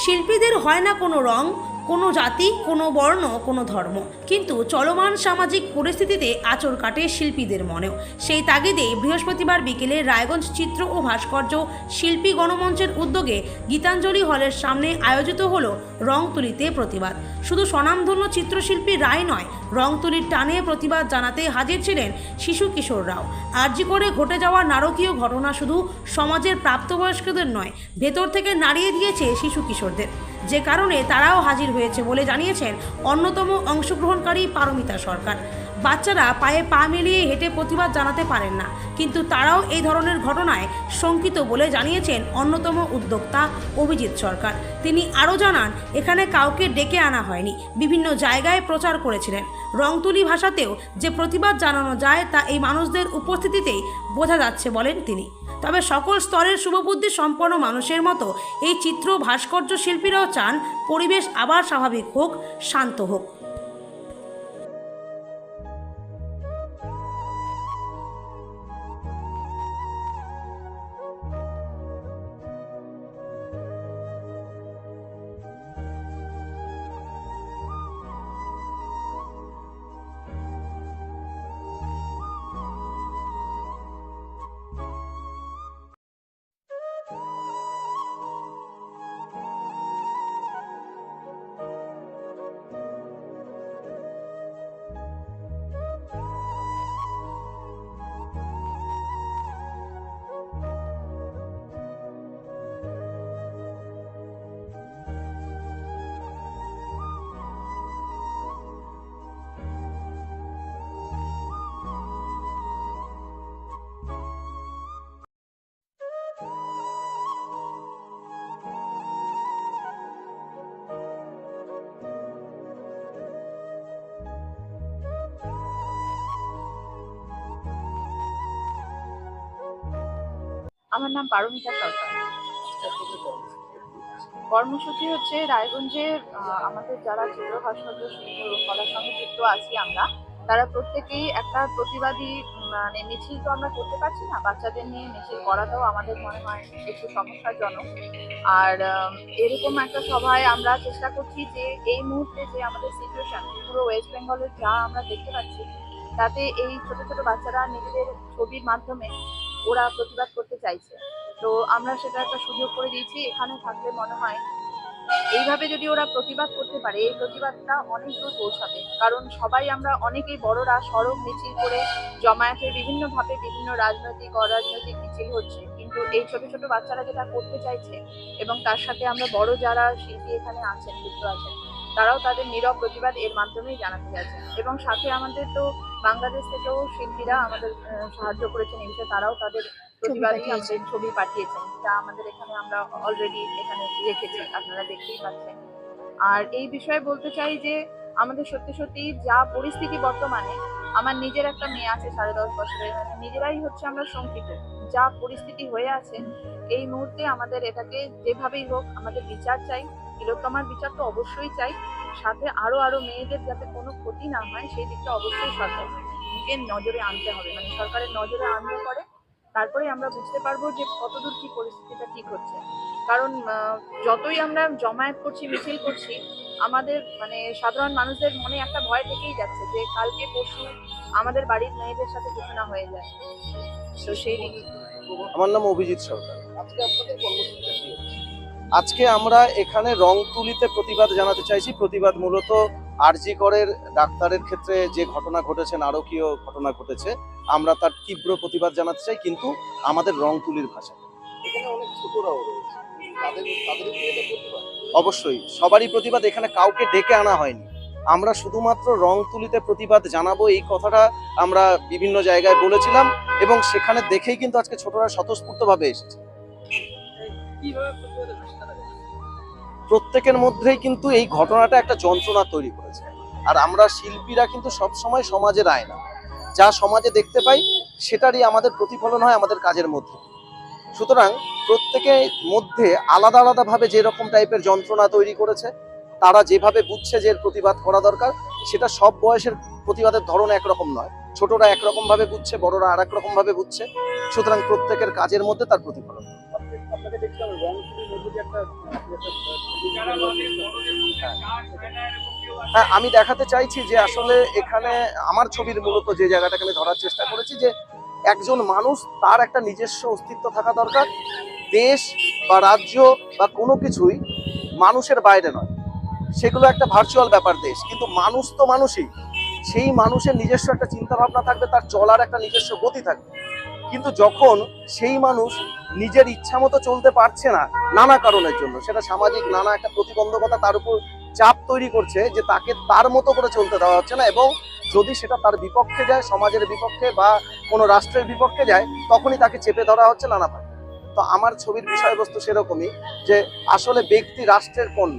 শিল্পীদের হয় না কোনো রং, কোনো জাতি, কোনো বর্ণ, কোনো ধর্ম, কিন্তু চলমান সামাজিক পরিস্থিতিতে আঁচড় কাটে শিল্পীদের মনেও। সেই তাগিদে বৃহস্পতিবার বিকেলে রায়গঞ্জ চিত্র ও ভাস্কর্য শিল্পী গণমঞ্চের উদ্যোগে গীতাঞ্জলি হলের সামনে আয়োজিত হলো রংতুলিতে প্রতিবাদ। শুধু স্বনামধন্য চিত্রশিল্পী রায় নয়, রংতুলির টানে প্রতিবাদ জানাতে হাজির ছিলেন শিশু কিশোররাও। আরজি করে ঘটে যাওয়া নারকীয় ঘটনা শুধু সমাজের প্রাপ্তবয়স্কদের নয়, ভেতর থেকে নাড়িয়ে দিয়েছে শিশু কিশোরদের, যে কারণে তারাও হাজির হয়েছে বলে জানিয়েছেন অন্যতম অংশগ্রহণকারী পারমিতা সরকার। বাচ্চারা পায়ে পা মিলিয়ে হেঁটে প্রতিবাদ জানাতে পারেন না, কিন্তু তারাও এই ধরনের ঘটনায় শঙ্কিত বলে জানিয়েছেন অন্যতম উদ্যোক্তা অভিজিৎ সরকার। তিনি আরও জানান, এখানে কাউকে ডেকে আনা হয়নি, বিভিন্ন জায়গায় প্রচার করেছিলেন। রংতুলি ভাষাতেও যে প্রতিবাদ জানানো যায় তা এই মানুষদের উপস্থিতিতেই বোঝা যাচ্ছে বলেন তিনি। তবে সকল স্তরের শুভবুদ্ধি সম্পন্ন মানুষের মতো এই চিত্র ভাস্কর্য শিল্পীরাও চান পরিবেশ আবার স্বাভাবিক হোক, শান্ত হোক। আমার নাম পারমিতা সরকার। কর্মসূচি হচ্ছে রায়গঞ্জের আমাদের যারা চিত্র ভাস্কর্য কলার সঙ্গে যুক্ত আছি আমরা, তারা প্রত্যেকেই একটা প্রতিবাদী মানে মিছিল তো আমরা করতে পারছি না, বাচ্চাদের নিয়ে মিছিল করাটাও আমাদের মনে হয় একটু সমস্যাজনক। আর এরকম একটা সভায় আমরা চেষ্টা করছি যে এই মুহূর্তে যে আমাদের সিচুয়েশন পুরো ওয়েস্ট বেঙ্গলের যা আমরা দেখতে পাচ্ছি, তাতে এই ছোট ছোট বাচ্চারা নিজেদের ছবির মাধ্যমে ওরা প্রতিবাদ করতে চাইছে। তো আমরা সেটা একটা সুযোগ করে দিয়েছি। এখানে থাকলে মনে হয় এইভাবে যদি ওরা প্রতিবাদ করতে পারে, এই প্রতিবাদটা অনেক দূর পৌঁছাবে। কারণ সবাই আমরা অনেকেই বড়রা সড়ক মিছিল করে জমায়েতের বিভিন্নভাবে বিভিন্ন রাজনৈতিক অরাজনৈতিক মিছিল হচ্ছে, কিন্তু এই ছোট ছোট বাচ্চারা যেটা করতে চাইছে এবং তার সাথে আমরা বড় যারা শিল্পী এখানে আছেন, যুক্ত আছেন, তারাও তাদের নীরব প্রতিবাদ এর মাধ্যমেই জানাতে চাইছেন। এবং সাথে আমাদের তো বাংলাদেশ থেকেও শিল্পীরা আমাদের সাহায্য করেছেন এই বিষয়ে, তারাও তাদের প্রতিবাদী আমাদের ছবি পাঠিয়েছেন, যা আমাদের এখানে আমরা অলরেডি এখানে রেখেছি, আপনারা দেখতেই পাচ্ছেন। আর এই বিষয়ে বলতে চাই যে আমাদের সত্যি সত্যি যা পরিস্থিতি বর্তমানে, আমার নিজের একটা মেয়ে আছে 10.5 বছরের, নিজেরাই হচ্ছে আমরা শঙ্কিত যা পরিস্থিতি হয়ে আছে। এই মুহূর্তে আমাদের এটাকে যেভাবেই হোক আমাদের বিচার চাই, তিলোত্তমার বিচার তো অবশ্যই চাই, সাথে আরো মেয়েদের যাতে কোনো ক্ষতি না হয় সেই দিকটা অবশ্যই সরকারকে নজরে আনতে হবে, মানে সরকারের নজরে আনলে পরে তারপরে আমরা বুঝতে পারবো যে কতদূর কি পরিস্থিতিটা ঠিক হচ্ছে। কারণ যতই আমরা জমায়েত করছি, মিছিল করছি, আমাদের মানে সাধারণ মানুষদের মনে একটা ভয় থেকেই যাচ্ছে যে কালকে পরশু আমাদের বাড়ির মেয়েদের সাথে কিছু না হয়ে যায়। তো সেই দিক। আমার নাম অভিজিৎ সরকার। আজকে আমরা এখানে রংতুলিতে প্রতিবাদ জানাতে চাইছি। প্রতিবাদ মূলত আরজি করের ডাক্তারের ক্ষেত্রে যে ঘটনা ঘটেছে, নারকীয় ঘটনা ঘটেছে, আমরা তার তীব্র প্রতিবাদ জানাতে চাই, কিন্তু আমাদের রংতুলির ভাষা। এখানে অনেক ছোটরাও রয়েছে, অবশ্যই সবারই প্রতিবাদ, এখানে কাউকে ডেকে আনা হয়নি। আমরা শুধুমাত্র রংতুলিতে প্রতিবাদ জানাবো এই কথাটা আমরা বিভিন্ন জায়গায় বলেছিলাম, এবং সেখানে দেখেই কিন্তু আজকে ছোটরা স্বতঃস্ফূর্তভাবে এসেছে। প্রত্যেকের মধ্যেই কিন্তু এই ঘটনাটা একটা যন্ত্রণা তৈরি করেছে। আর আমরা শিল্পীরা কিন্তু সবসময় সমাজের আয়না, যা সমাজে দেখতে পাই সেটারই আমাদের প্রতিফলন হয় আমাদের কাজের মধ্যে। সুতরাং প্রত্যেকের মধ্যে আলাদা আলাদাভাবে যেরকম টাইপের যন্ত্রণা তৈরি করেছে, তারা যেভাবে বুঝছে যে প্রতিবাদ করা দরকার, সেটা সব বয়সের প্রতিবাদের ধরন একরকম নয়। ছোটরা একরকম ভাবে বুঝছে, বড়রা আর এক রকম ভাবে বুঝছে। সুতরাং প্রত্যেকের কাজের মধ্যে তার প্রতিফলন। আগে দেখলাম রং তুলির মধ্যে দিয়ে একটা হ্যাঁ, আমি দেখাতে চাইছি যে আসলে এখানে আমার ছবির মূলত যে জায়গাটাকে আমি ধরার চেষ্টা করেছি যে একজন মানুষ তার একটা নিজস্ব অস্তিত্ব থাকা দরকার। দেশ বা রাজ্য বা কোনো কিছুই মানুষের বাইরে নয়, সেগুলো একটা ভার্চুয়াল ব্যাপার। দেশ কিন্তু মানুষ তো মানুষই, সেই মানুষের নিজস্ব একটা চিন্তা ভাবনা থাকবে, তার চলার একটা নিজস্ব গতি থাকবে। কিন্তু যখন সেই মানুষ নিজের ইচ্ছা মতো চলতে পারছে না নানা কারণের জন্য, সেটা সামাজিক নানা একটা প্রতিবন্ধকতা তার উপর চাপ তৈরি করছে যে তাকে তার মতো করে চলতে দেওয়া হচ্ছে না, এবং যদি সেটা তার বিপক্ষে যায়, সমাজের বিপক্ষে বা কোনো রাষ্ট্রের বিপক্ষে যায়, তখনই তাকে চেপে ধরা হচ্ছে নানাভাবে। তো আমার ছবির বিষয়বস্তু সেরকমই যে আসলে ব্যক্তি রাষ্ট্রের পণ্য,